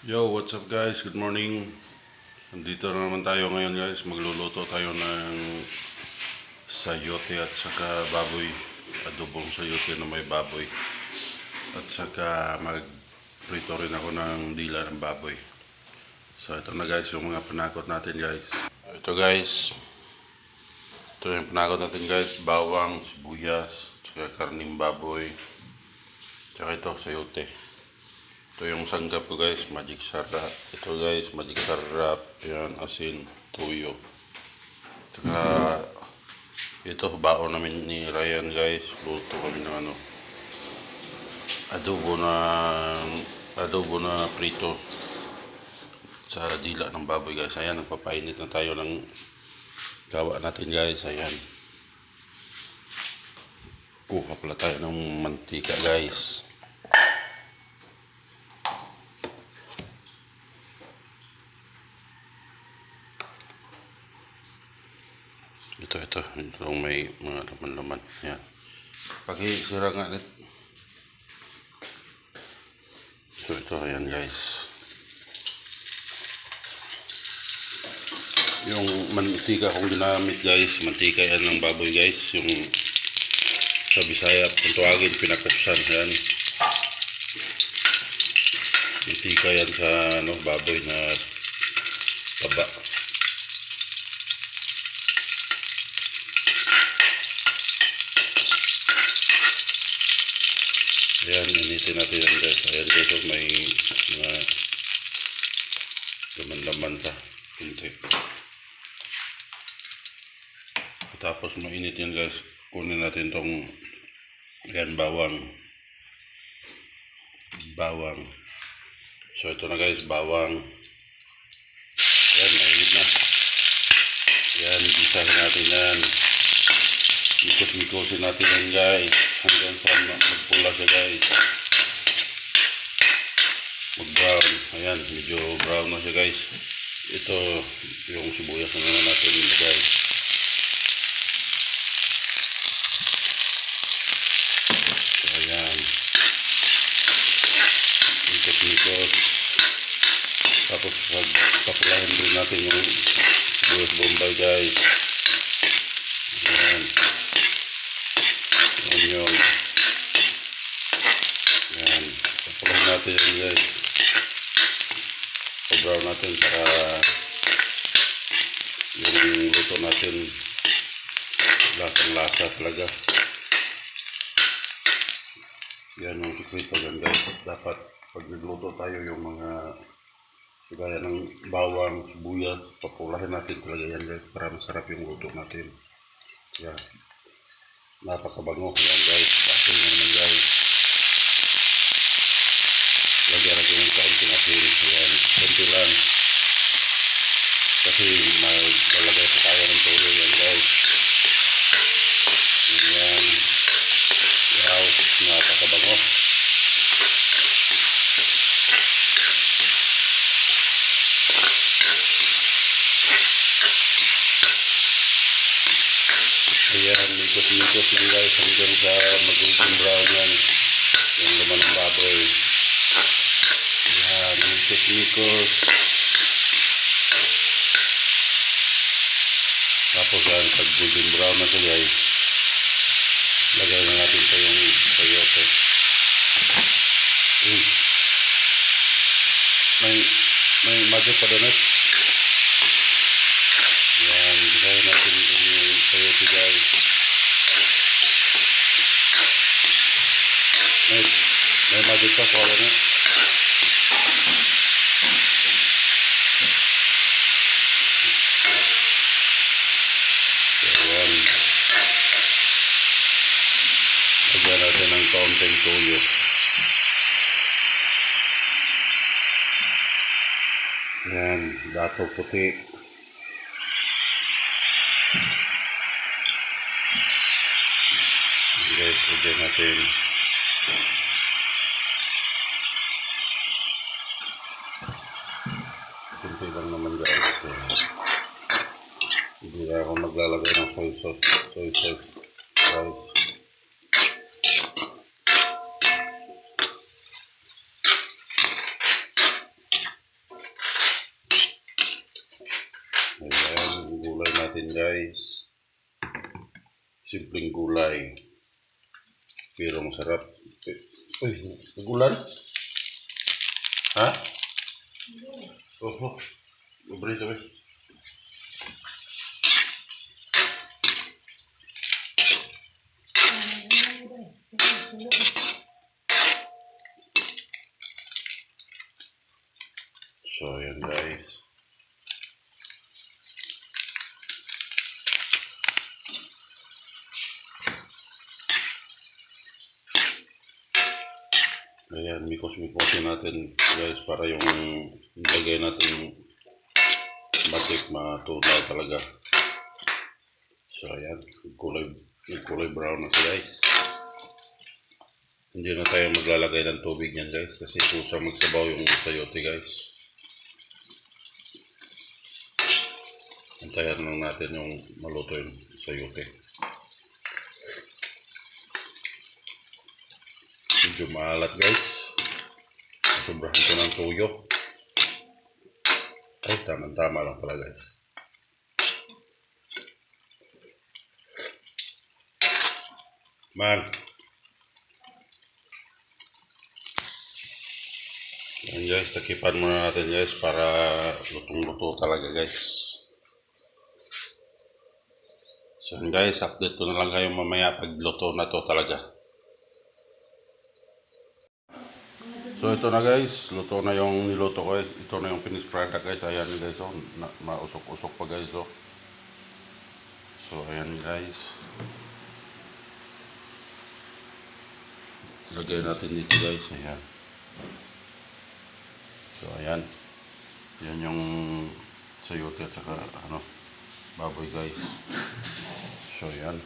Yo, what's up guys? Good morning. Nandito na naman tayo ngayon guys. Magluluto tayo ng sayote at saka baboy. Adobong sayote na may baboy. At saka magprito rin ako ng dila ng baboy. So ito na guys yung mga panakot natin guys. Ito guys. Ito yung panakot natin guys. Bawang, sibuyas, saka karning baboy. Saka ito sayote. Ito yung sanggap ko guys, magic sarap. Ito guys, magic sarap. Yan, asin, tuyo. Tsaka, ito, baon namin ni Ryan guys. Luto kami ng adobo na prito. Sa dila ng baboy guys. Ayan, nagpapainit na tayo ng gawa natin guys. Ayan. Kuha pala tayo ng mantika guys. Ito may mga laman-laman. Yan. Pakisira nga ulit. So ito, ayan guys. Yung mantika kong ginamit guys, mantika yan ng baboy guys. Yung sa Bisaya, kung tawagin, pinakuksan. Yan. Mantika yan sa baboy na taba. Ayan, initin natin yan guys. Ayan guys, may mga laman-laman sa kunti. Tapos mainit yan guys. Kunin natin tong ayan, bawang. So ito na guys, bawang. Ayan, mainit na. Ayan, gisahin natin yan. Mikos-mikosin natin yan guys. Hanggang sa magpula siya guys. Mag-brown. Ayan, medyo brown na siya guys. Ito yung sibuyas na naman natin guys. So ayan. Mikos-mikos. Tapos papulahin din natin yung sibuyas bombay guys. Ayan. Onion. Yan. Papulahin natin yan guys. Pag-brown natin para yung luto natin lasang-lasa talaga. Yan yung sikrito yan guys. Dapat pag nagluto tayo yung mga gaya ng bawang, sibuyas, papulahin natin talaga yan guys para masarap yung luto natin. Yan. Napakabango yan guys. Asin naman guys. Lagyan natin yung kaunting asin. Yan. Kunti lang. Kasi malagay pa tayo ng tuloy yan guys. Yan. Wow. Napakabango. Ayan, mikos-mikos lang guys hanggang sa magiging brown yan. Yung laman ng baboy. Ayan, mikos-mikos. Tapos yan, pag golden brown na ito guys, lagay na natin ito yung sayote. May magic pa doon. Yan, bisahin natin yung sayote guys. May magic pa sa wala na. So yan. Lagyan natin ng kaunting tuyo. Yan, dato puti. Guys, lagyan natin. Kunti lang naman guys. Hindi na ako maglalagay ng soy sauce guys. natin guys. Simpleng gulay. Pero masarap. Uy, nagulan? Ha? Oho. Libre sabi. So, ayan guys. Ayan, mikos-mikosin natin guys para yung ilagay natin batik matunaw talaga. So, ayan. Kulay brown na siya guys. Hindi na tayo maglalagay ng tubig niyan guys kasi kusa magsabaw yung sayote guys. Antayan lang natin yung maluto yung sayote. Medyo maalat guys. Sobrahan ko ng tuyo. Ay, tama-tama lang pala guys. Man. Yan guys, takipan muna natin guys para lutong-luto talaga guys. So guys, update ko na lang kayo mamaya pag luto na to talaga. So ito na guys, luto na yung niluto ko guys. Ito na yung finished product guys. Ayan guys, oh, mausok-usok pa guys. Oh. So ayan guys. Lagay natin dito guys. Ayan. So ayan. Yan yung sayote at saka baboy guys. So ayan.